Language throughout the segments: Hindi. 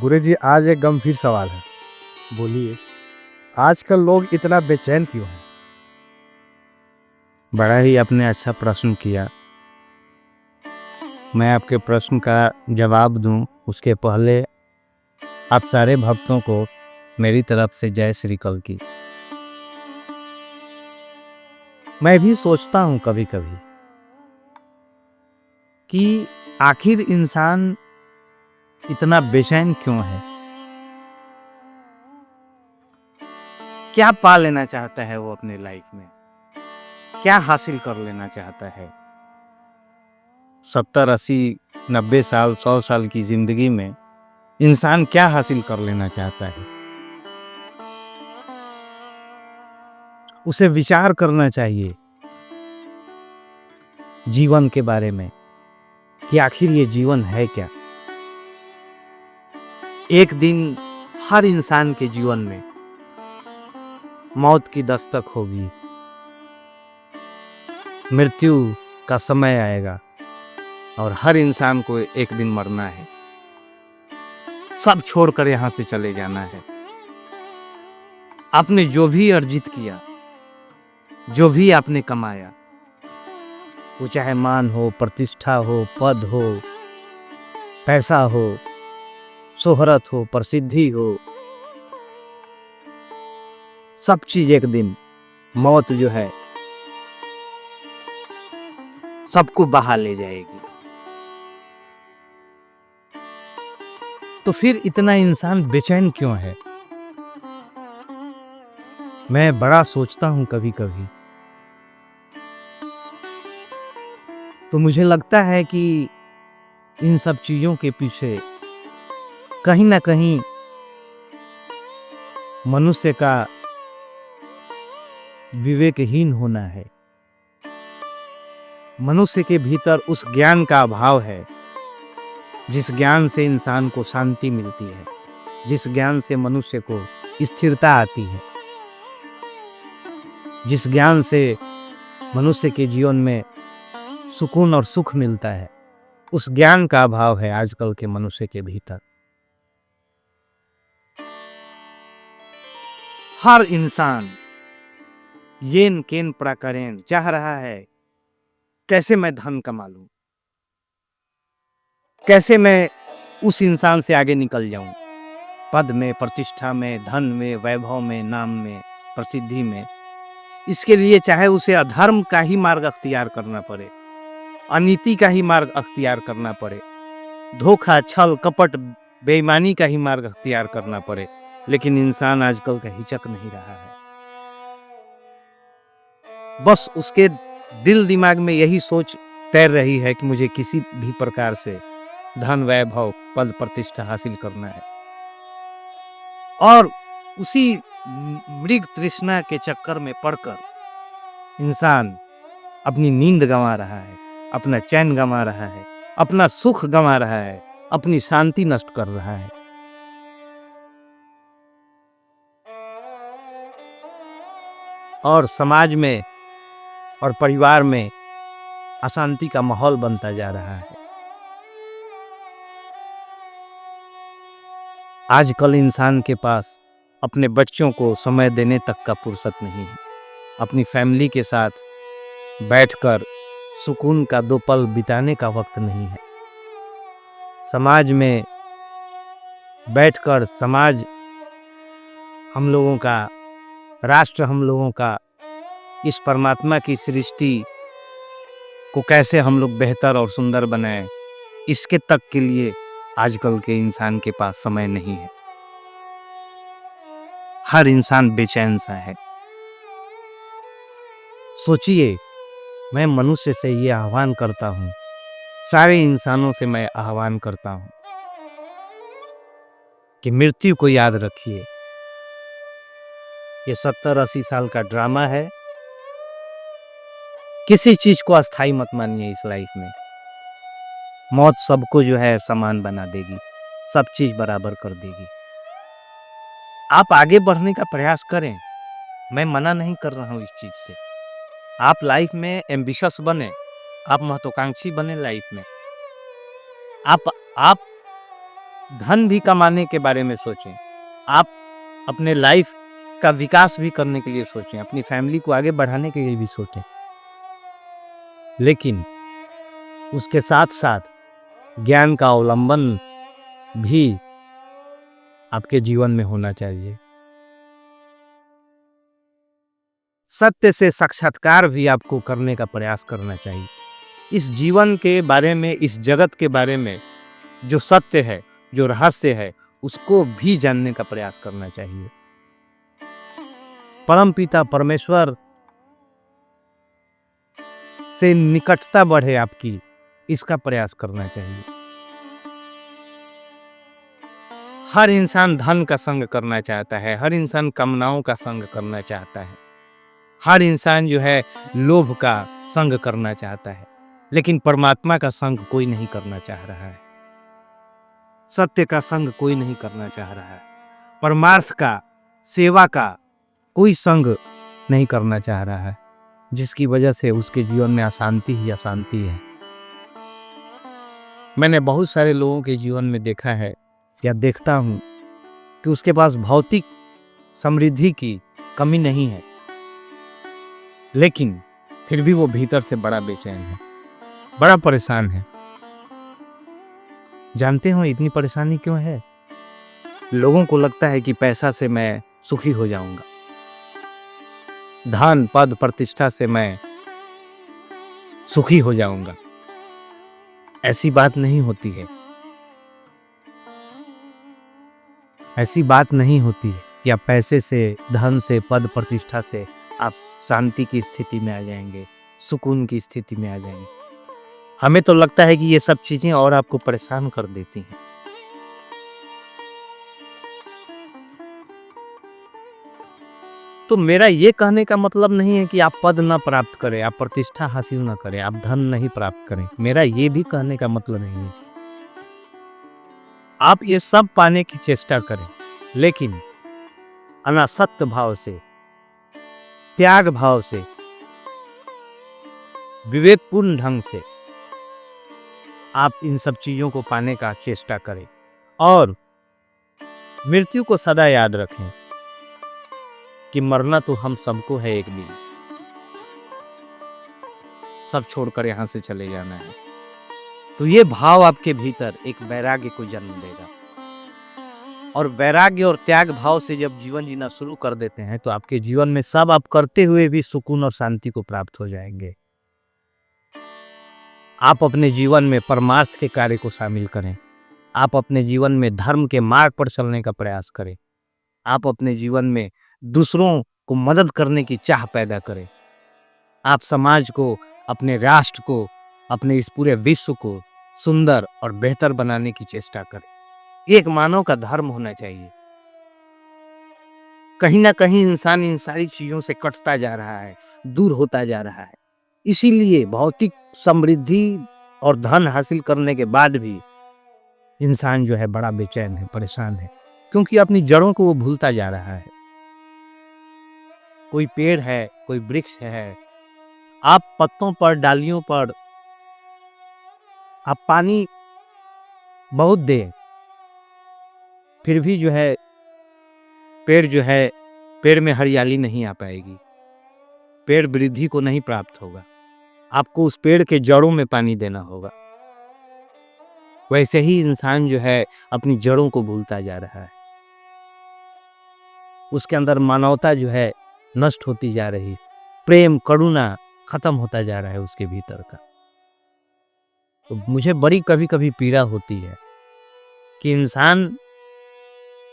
बुरे जी, आज एक गंभीर सवाल है। बोलिए। आजकल लोग इतना बेचैन क्यों हैं? बड़ा ही आपने अच्छा प्रश्न किया। मैं आपके प्रश्न का जवाब दूं उसके पहले आप सारे भक्तों को मेरी तरफ से जय श्री कल की। मैं भी सोचता हूं कभी कभी कि आखिर इंसान इतना बेचैन क्यों है। क्या पा लेना चाहता है वो अपने लाइफ में, क्या हासिल कर लेना चाहता है। 70, 80, 90 साल, 100 साल की जिंदगी में इंसान क्या हासिल कर लेना चाहता है। उसे विचार करना चाहिए जीवन के बारे में कि आखिर ये जीवन है क्या। एक दिन हर इंसान के जीवन में मौत की दस्तक होगी, मृत्यु का समय आएगा और हर इंसान को एक दिन मरना है। सब छोड़कर यहां से चले जाना है। आपने जो भी अर्जित किया, जो भी आपने कमाया, वो चाहे मान हो, प्रतिष्ठा हो, पद हो, पैसा हो, शोहरत हो, प्रसिद्धि हो, सब चीज एक दिन मौत जो है सबको बहा ले जाएगी। तो फिर इतना इंसान बेचैन क्यों है? मैं बड़ा सोचता हूं कभी कभी। तो मुझे लगता है कि इन सब चीजों के पीछे कहीं ना कहीं मनुष्य का विवेकहीन होना है। मनुष्य के भीतर उस ज्ञान का अभाव है जिस ज्ञान से इंसान को शांति मिलती है, जिस ज्ञान से मनुष्य को स्थिरता आती है, जिस ज्ञान से मनुष्य के जीवन में सुकून और सुख मिलता है, उस ज्ञान का अभाव है आजकल के मनुष्य के भीतर। हर इंसान येन केन प्रकारेण चाह रहा है कैसे मैं धन कमा लूं, कैसे मैं उस इंसान से आगे निकल जाऊं, पद में, प्रतिष्ठा में, धन में, वैभव में, नाम में, प्रसिद्धि में। इसके लिए चाहे उसे अधर्म का ही मार्ग अख्तियार करना पड़े, अनीति का ही मार्ग अख्तियार करना पड़े, धोखा, छल, कपट, बेईमानी का ही मार्ग अख्तियार करना पड़े, लेकिन इंसान आजकल का हिचक नहीं रहा है। बस उसके दिल दिमाग में यही सोच तैर रही है कि मुझे किसी भी प्रकार से धन, वैभव, पद, प्रतिष्ठा हासिल करना है। और उसी मृग तृष्णा के चक्कर में पड़कर इंसान अपनी नींद गंवा रहा है, अपना चैन गंवा रहा है, अपना सुख गंवा रहा है, अपनी शांति नष्ट कर रहा है। और समाज में और परिवार में अशांति का माहौल बनता जा रहा है। आजकल इंसान के पास अपने बच्चों को समय देने तक का फुर्सत नहीं है, अपनी फैमिली के साथ बैठकर सुकून का 2 पल बिताने का वक्त नहीं है। समाज में बैठकर समाज हम लोगों का, राष्ट्र हम लोगों का, इस परमात्मा की सृष्टि को कैसे हम लोग बेहतर और सुंदर बनाएं, इसके तक के लिए आजकल के इंसान के पास समय नहीं है। हर इंसान बेचैन सा है। सोचिए, मैं मनुष्य से ये आह्वान करता हूं, सारे इंसानों से मैं आह्वान करता हूं कि मृत्यु को याद रखिए। ये 70-80 साल का ड्रामा है। किसी चीज को अस्थाई मत मानिए इस लाइफ में। मौत सबको जो है समान बना देगी, सब चीज बराबर कर देगी। आप आगे बढ़ने का प्रयास करें, मैं मना नहीं कर रहा हूं इस चीज से। आप लाइफ में एम्बिशियस बने, आप महत्वाकांक्षी बने लाइफ में। आप धन भी कमाने के बारे में सोचें, आप अपने लाइफ का विकास भी करने के लिए सोचें, अपनी फैमिली को आगे बढ़ाने के लिए भी सोचें, लेकिन उसके साथ साथ ज्ञान का अवलंबन भी आपके जीवन में होना चाहिए। सत्य से साक्षात्कार भी आपको करने का प्रयास करना चाहिए। इस जीवन के बारे में, इस जगत के बारे में जो सत्य है, जो रहस्य है, उसको भी जानने का प्रयास करना चाहिए। परमपिता परमेश्वर से निकटता बढ़े आपकी, इसका प्रयास करना चाहिए। हर इंसान धन का संग करना चाहता है, हर इंसान कामनाओं का संग करना चाहता है, हर इंसान जो है लोभ का संग करना चाहता है, लेकिन परमात्मा का संग कोई नहीं करना चाह रहा है। सत्य का संग कोई नहीं करना चाह रहा है। परमार्थ का, सेवा का कोई संग नहीं करना चाह रहा है, जिसकी वजह से उसके जीवन में अशांति ही अशांति है। मैंने बहुत सारे लोगों के जीवन में देखा है या देखता हूं कि उसके पास भौतिक समृद्धि की कमी नहीं है, लेकिन फिर भी वो भीतर से बड़ा बेचैन है, बड़ा परेशान है। जानते हो इतनी परेशानी क्यों है? लोगों को लगता है कि पैसा से मैं सुखी हो जाऊंगा, धन पद प्रतिष्ठा से मैं सुखी हो जाऊंगा। ऐसी बात नहीं होती है। ऐसी बात नहीं होती है कि आप पैसे से, धन से, पद प्रतिष्ठा से आप शांति की स्थिति में आ जाएंगे, सुकून की स्थिति में आ जाएंगे। हमें तो लगता है कि ये सब चीजें और आपको परेशान कर देती हैं। तो मेरा ये कहने का मतलब नहीं है कि आप पद ना प्राप्त करें, आप प्रतिष्ठा हासिल ना करें, आप धन नहीं प्राप्त करें। मेरा ये भी कहने का मतलब नहीं है। आप ये सब पाने की चेष्टा करें, लेकिन अनासक्त भाव से, त्याग भाव से, विवेकपूर्ण ढंग से आप इन सब चीजों को पाने का चेष्टा करें और मृत्यु को सदा याद रखें कि मरना तो हम सबको है, एक दिन सब छोड़कर यहां से चले जाना है। तो ये भाव आपके भीतर एक वैराग्य को जन्म देगा, और वैराग्य और त्याग भाव से जब जीवन जीना शुरू कर देते हैं तो आपके जीवन में सब आप करते हुए भी सुकून और शांति को प्राप्त हो जाएंगे। आप अपने जीवन में परमार्थ के कार्य को शामिल करें, आप अपने जीवन में धर्म के मार्ग पर चलने का प्रयास करें, आप अपने जीवन में दूसरों को मदद करने की चाह पैदा करें, आप समाज को, अपने राष्ट्र को, अपने इस पूरे विश्व को सुंदर और बेहतर बनाने की चेष्टा करें। एक मानव का धर्म होना चाहिए। कहीं ना कहीं इंसान इन सारी चीजों से कटता जा रहा है, दूर होता जा रहा है। इसीलिए भौतिक समृद्धि और धन हासिल करने के बाद भी इंसान जो है बड़ा बेचैन है, परेशान है, क्योंकि अपनी जड़ों को वो भूलता जा रहा है। कोई पेड़ है, कोई वृक्ष है, आप पत्तों पर, डालियों पर आप पानी बहुत दें, फिर भी जो है पेड़ में हरियाली नहीं आ पाएगी, पेड़ वृद्धि को नहीं प्राप्त होगा। आपको उस पेड़ के जड़ों में पानी देना होगा। वैसे ही इंसान जो है अपनी जड़ों को भूलता जा रहा है, उसके अंदर मानवता जो है नष्ट होती जा रही, प्रेम करुणा खत्म होता जा रहा है उसके भीतर का। तो मुझे बड़ी कभी कभी पीड़ा होती है कि इंसान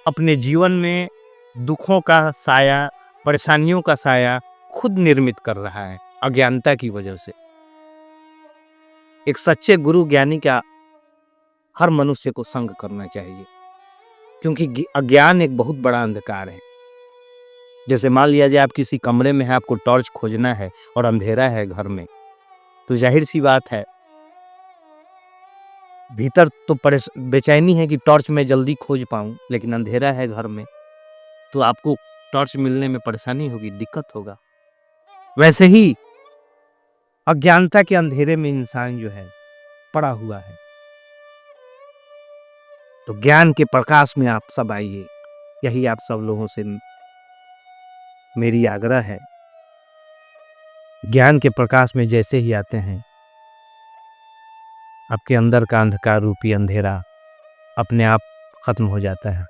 अपने जीवन में दुखों का साया, परेशानियों का साया खुद निर्मित कर रहा है अज्ञानता की वजह से। एक सच्चे गुरु ज्ञानी का हर मनुष्य को संग करना चाहिए, क्योंकि अज्ञान एक बहुत बड़ा अंधकार है। जैसे मान लिया जाए आप किसी कमरे में हैं, आपको टॉर्च खोजना है और अंधेरा है घर में, तो जाहिर सी बात है भीतर तो बेचैनी है कि टॉर्च मैं जल्दी खोज पाऊं, लेकिन अंधेरा है घर में तो आपको टॉर्च मिलने में परेशानी होगी, दिक्कत होगा। वैसे ही अज्ञानता के अंधेरे में इंसान जो है पड़ा हुआ है। तो ज्ञान के प्रकाश में आप सब आइए, यही आप सब लोगों से मेरी आग्रह है। ज्ञान के प्रकाश में जैसे ही आते हैं, आपके अंदर का अंधकार रूपी अंधेरा अपने आप खत्म हो जाता है।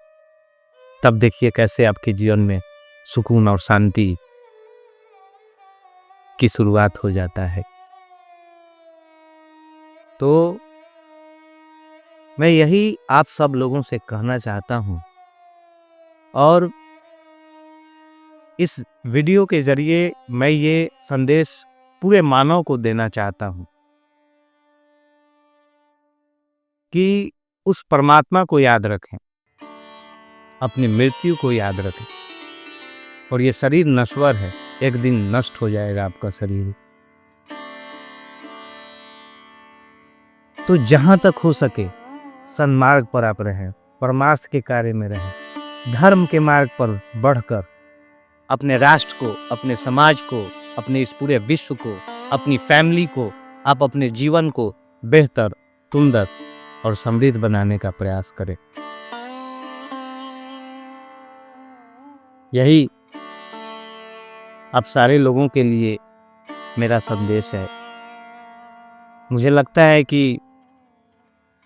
तब देखिए कैसे आपके जीवन में सुकून और शांति की शुरुआत हो जाता है। तो मैं यही आप सब लोगों से कहना चाहता हूं और इस वीडियो के जरिए मैं ये संदेश पूरे मानव को देना चाहता हूं कि उस परमात्मा को याद रखें, अपनी मृत्यु को याद रखें। और ये शरीर नश्वर है, एक दिन नष्ट हो जाएगा आपका शरीर। तो जहां तक हो सके सन्मार्ग पर आप रहें, परमार्थ के कार्य में रहें, धर्म के मार्ग पर बढ़कर अपने राष्ट्र को, अपने समाज को, अपने इस पूरे विश्व को, अपनी फैमिली को, आप अपने जीवन को बेहतर, सुंदर और समृद्ध बनाने का प्रयास करें। यही आप सारे लोगों के लिए मेरा संदेश है। मुझे लगता है कि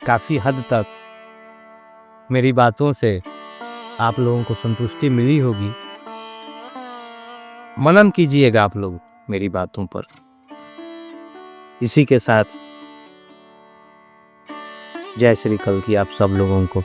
काफ़ी हद तक मेरी बातों से आप लोगों को संतुष्टि मिली होगी। मनन कीजिएगा आप लोग मेरी बातों पर। इसी के साथ जय श्री कल की आप सब लोगों को।